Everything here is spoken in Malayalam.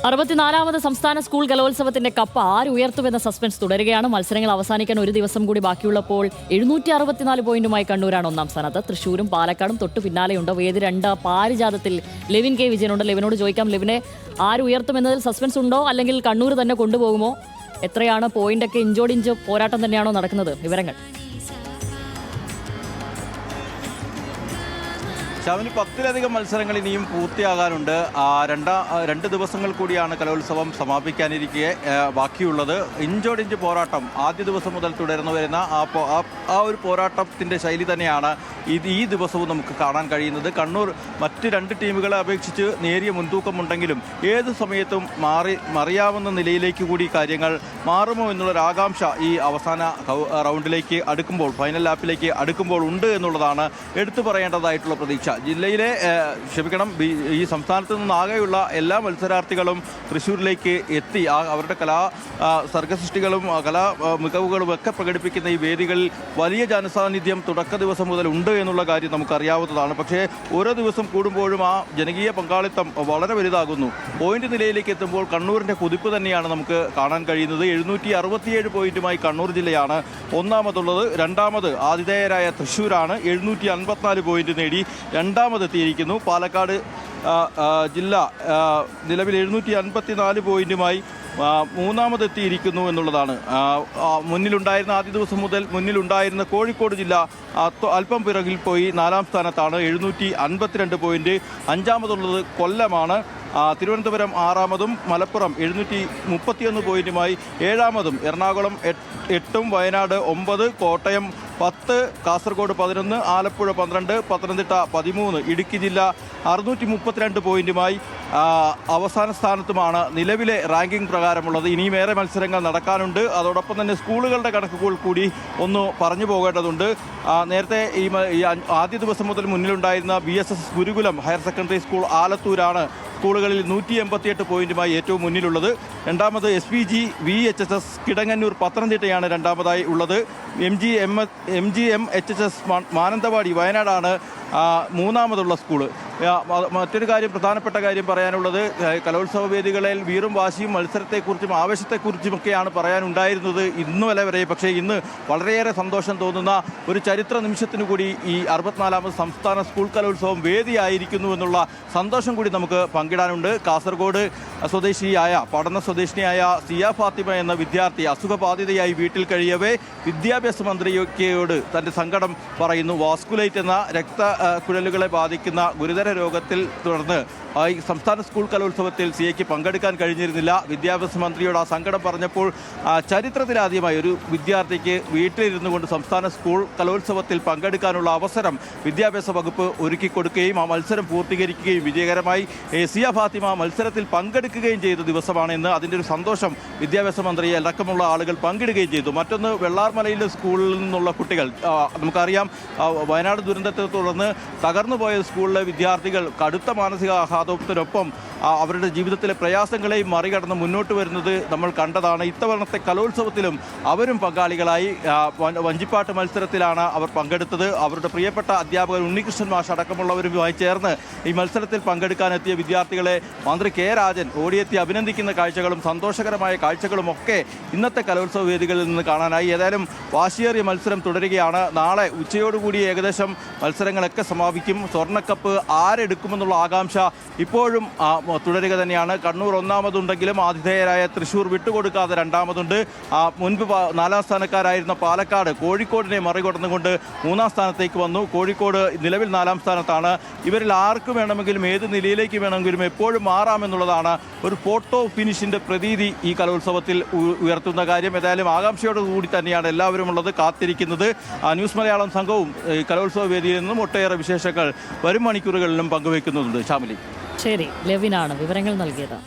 64ാമത് സംസ്ഥാന സ്കൂൾ കലോത്സവത്തിന്റെ കപ്പ് ആര് ഉയർത്തുമെന്ന സസ്പെൻസ് തുടരുകയാണ്. മത്സരങ്ങൾ അവസാനിക്കാൻ ഒരു ദിവസം കൂടി ബാക്കിയുള്ളപ്പോൾ 764 പോയിന്റുമായി കണ്ണൂരാണ് ഒന്നാം സ്ഥാനത്ത്. തൃശ്ശൂരും പാലക്കാടും തൊട്ടു പിന്നാലെയുണ്ട്. വേദി 2 പാരിജാതത്തിൽ ലെവിൻ കെ വിജയനുണ്ട്. ലെവിനോട് ചോദിക്കാം, ലെവിനെ ആര് ഉയർത്തുമെന്നതിൽ സസ്പെൻസ് ഉണ്ടോ, അല്ലെങ്കിൽ കണ്ണൂർ തന്നെ കൊണ്ടുപോകുമോ? എത്രയാണ് പോയിന്റൊക്കെ? ഇഞ്ചോടിഞ്ച് പോരാട്ടം തന്നെയാണോ നടക്കുന്നത്? വിവരങ്ങൾ. ശാമിനി, 10-ലധികം മത്സരങ്ങൾ ഇനിയും പൂർത്തിയാകാനുണ്ട്. രണ്ട് ദിവസങ്ങൾ കൂടിയാണ് കലോത്സവം സമാപിക്കാനിരിക്കെ ബാക്കിയുള്ളത്. ഇഞ്ചോടിഞ്ച് പോരാട്ടം ആദ്യ ദിവസം മുതൽ തുടർന്നു വരുന്ന ആ ഒരു പോരാട്ടത്തിൻ്റെ ശൈലി തന്നെയാണ് ഈ ദിവസവും നമുക്ക് കാണാൻ കഴിയുന്നത്. കണ്ണൂർ മറ്റ് രണ്ട് ടീമുകളെ അപേക്ഷിച്ച് നേരിയ മുൻതൂക്കമുണ്ടെങ്കിലും ഏത് സമയത്തും മറിയാവുന്ന നിലയിലേക്ക് കൂടി കാര്യങ്ങൾ മാറുമോ എന്നുള്ളൊരു ആകാംക്ഷ ഈ അവസാന റൗണ്ടിലേക്ക് അടുക്കുമ്പോൾ, ഫൈനൽ ലാപ്പിലേക്ക് അടുക്കുമ്പോൾ ഉണ്ട് എന്നുള്ളതാണ് എടുത്തു പറയേണ്ടതായിട്ടുള്ള പ്രതീക്ഷ. ജില്ലയിലെ ഈ സംസ്ഥാനത്ത് നിന്നാകെയുള്ള എല്ലാ മത്സരാർത്ഥികളും തൃശ്ശൂരിലേക്ക് എത്തി അവരുടെ സർഗസൃഷ്ടികളും കലാ മികവുകളും ഒക്കെ പ്രകടിപ്പിക്കുന്ന ഈ വേദികളിൽ വലിയ ജനസാന്നിധ്യം തുടക്ക ദിവസം മുതൽ ഉണ്ട് എന്നുള്ള കാര്യം നമുക്കറിയാവുന്നതാണ്. പക്ഷേ ഓരോ ദിവസം കൂടുമ്പോഴും ആ ജനകീയ പങ്കാളിത്തം വളരെ വലുതാകുന്നു. പോയിന്റ് നിലയിലേക്ക് എത്തുമ്പോൾ കണ്ണൂരിൻ്റെ കുതിപ്പ് തന്നെയാണ് നമുക്ക് കാണാൻ കഴിയുന്നത്. 767 പോയിന്റുമായി കണ്ണൂർ ജില്ലയാണ് ഒന്നാമതുള്ളത്. രണ്ടാമത് ആതിഥേയരായ തൃശ്ശൂരാണ് 754 പോയിന്റ് നേടി രണ്ടാമതെത്തിയിരിക്കുന്നു. പാലക്കാട് ജില്ല നിലവിൽ 754 പോയിന്റുമായി മൂന്നാമതെത്തിയിരിക്കുന്നു എന്നുള്ളതാണ്. മുന്നിലുണ്ടായിരുന്ന ആദ്യ ദിവസം മുതൽ മുന്നിലുണ്ടായിരുന്ന കോഴിക്കോട് ജില്ല അല്പം പിറകിൽ പോയി 4-ാം സ്ഥാനത്താണ്, 752 പോയിന്റ്. അഞ്ചാമതുള്ളത് കൊല്ലമാണ്. തിരുവനന്തപുരം 6-മതും മലപ്പുറം 731 പോയിന്റുമായി 7-മതും. എറണാകുളം 8, വയനാട് 9, കോട്ടയം 10, കാസർഗോഡ് 11, ആലപ്പുഴ 12, പത്തനംതിട്ട 13, ഇടുക്കി ജില്ല 632 പോയിന്റുമായി അവസാന സ്ഥാനത്തുമാണ് നിലവിലെ റാങ്കിംഗ് പ്രകാരമുള്ളത്. ഇനിയും ഏറെ മത്സരങ്ങൾ നടക്കാനുണ്ട്. അതോടൊപ്പം തന്നെ സ്കൂളുകളുടെ കണക്കുകൾ കൂടി ഒന്ന് പറഞ്ഞു പോകേണ്ടതുണ്ട്. നേരത്തെ ഈ ആദ്യ ദിവസം മുതൽ മുന്നിലുണ്ടായിരുന്ന BSS ഗുരുകുലം ഹയർ സെക്കൻഡറി സ്കൂൾ ആലത്തൂരാണ് സ്കൂളുകളിൽ 188 പോയിന്റുമായി ഏറ്റവും മുന്നിലുള്ളത്. രണ്ടാമത് SPG VHSS കിടങ്ങന്നൂർ പത്തനംതിട്ടയാണ് രണ്ടാമതായി ഉള്ളത്. MGM HSS മാനന്തവാടി വയനാടാണ് മൂന്നാമതുള്ള സ്കൂള്. മറ്റൊരു പ്രധാനപ്പെട്ട കാര്യം പറയാനുള്ളത്, കലോത്സവ വേദികളിൽ വീറും വാശിയും മത്സരത്തെക്കുറിച്ചും ആവേശത്തെക്കുറിച്ചുമൊക്കെയാണ് പറയാനുണ്ടായിരുന്നത് ഇന്ന് വരെ. പക്ഷേ ഇന്ന് വളരെയേറെ സന്തോഷം തോന്നുന്ന ഒരു ചരിത്ര നിമിഷത്തിനു കൂടി ഈ 64ാമത് സംസ്ഥാന സ്കൂൾ കലോത്സവം വേദിയായിരിക്കുന്നു എന്നുള്ള സന്തോഷം കൂടി നമുക്ക് പങ്കിടാനുണ്ട്. കാസർഗോഡ് പഠന സ്വദേശിനിയായ സിയ ഫാത്തിമ എന്ന വിദ്യാർത്ഥി അസുഖബാധിതയായി വീട്ടിൽ കഴിയവേ വിദ്യാഭ്യാസ മന്ത്രിയോട് തൻ്റെ സങ്കടം പറയുന്നു. വാസ്കുലൈറ്റ് എന്ന രക്തക്കുഴലുകളെ ബാധിക്കുന്ന ഗുരുതര രോഗത്തിൽ തുടർന്ന് ഈ സംസ്ഥാന സ്കൂൾ കലോത്സവത്തിൽ സിയയ്ക്ക് പങ്കെടുക്കാൻ കഴിഞ്ഞിരുന്നില്ല. വിദ്യാഭ്യാസ മന്ത്രിയോട് ആ സങ്കടം പറഞ്ഞപ്പോൾ ചരിത്രത്തിലാദ്യമായി ഒരു വിദ്യാർത്ഥിക്ക് വീട്ടിലിരുന്നു കൊണ്ട് സംസ്ഥാന സ്കൂൾ കലോത്സവത്തിൽ പങ്കെടുക്കാനുള്ള അവസരം വിദ്യാഭ്യാസ വകുപ്പ് ഒരുക്കി കൊടുക്കുകയും ആ മത്സരം പൂർത്തീകരിക്കുകയും വിജയകരമായി സിയ ഫാത്തിമ മത്സരത്തിൽ പങ്കെടുക്കുകയും ചെയ്ത ദിവസമാണെന്ന് അതിൻ്റെ ഒരു സന്തോഷം വിദ്യാഭ്യാസ മന്ത്രി അടക്കമുള്ള ആളുകൾ പങ്കിടുകയും ചെയ്തു. മറ്റൊന്ന്, വെള്ളാർമലയിലെ സ്കൂളിൽ നിന്നുള്ള കുട്ടികൾ, നമുക്കറിയാം വയനാട് ദുരന്തത്തെ തുടർന്ന് തകർന്നുപോയ സ്കൂളിലെ വിദ്യാർത്ഥികൾ കടുത്ത മാനസികാഘാതത്തിനൊപ്പം അവരുടെ ജീവിതത്തിലെ പ്രയാസങ്ങളെയും മറികടന്ന് മുന്നോട്ട് വരുന്നത് നമ്മൾ കണ്ടതാണ്. ഇത്തവണത്തെ കലോത്സവത്തിലും അവരും പങ്കാളികളായി. വഞ്ചിപ്പാട്ട് മത്സരത്തിലാണ് അവർ പങ്കെടുത്തത്. അവരുടെ പ്രിയപ്പെട്ട അധ്യാപകർ ഉണ്ണികൃഷ്ണൻ മാഷ് അടക്കമുള്ളവരുമായി ചേർന്ന് ഈ മത്സരത്തിൽ പങ്കെടുക്കാനെത്തിയ വിദ്യാർത്ഥികളെ മന്ത്രി കെ രാജൻ ഓടിയെത്തി അഭിനന്ദിക്കുന്ന കാഴ്ചകളും സന്തോഷകരമായ കാഴ്ചകളും ഒക്കെ ഇന്നത്തെ കലോത്സവ വേദികളിൽ നിന്ന് കാണാനായി. ഏതായാലും വാശിയേറിയ മത്സരം തുടരുകയാണ്. നാളെ ഉച്ചയോടുകൂടി ഏകദേശം മത്സരങ്ങളൊക്കെ സമാപിക്കും. സ്വർണ്ണക്കപ്പ് ആരെടുക്കുമെന്നുള്ള ആകാംക്ഷ ഇപ്പോഴും തുടരുക തന്നെയാണ്. കണ്ണൂർ ഒന്നാമതുണ്ടെങ്കിലും ആതിഥേയരായ തൃശ്ശൂർ വിട്ടുകൊടുക്കാതെ രണ്ടാമതുണ്ട്. മുൻപ് 4-ാം സ്ഥാനക്കാരായിരുന്ന പാലക്കാട് കോഴിക്കോടിനെ മറികടന്നുകൊണ്ട് 3-ാം സ്ഥാനത്തേക്ക് വന്നു. കോഴിക്കോട് നിലവിൽ 4-ാം സ്ഥാനത്താണ്. ഇവരിൽ ആർക്ക് വേണമെങ്കിലും ഏത് നിലയിലേക്ക് വേണമെങ്കിലും എപ്പോഴും മാറാമെന്നുള്ളതാണ് ഒരു ഫോട്ടോ ഫിനിഷിൻ്റെ പ്രതീതി ഈ കലോത്സവത്തിൽ ഉയർത്തുന്ന കാര്യം. ഏതായാലും ആകാംക്ഷയോടുകൂടി തന്നെയാണ് എല്ലാവരും ഉള്ളത്, കാത്തിരിക്കുന്നത്. ന്യൂസ് മലയാളം സംഘവും കലോത്സവ വേദിയിൽ നിന്നും ഒട്ടേറെ വിശേഷങ്ങൾ വരും മണിക്കൂറുകളിലും പങ്കുവയ്ക്കുന്നുണ്ട്. ശാമിലി, ശരി, ലെവിനാണ് വിവരങ്ങൾ നൽകിയത്.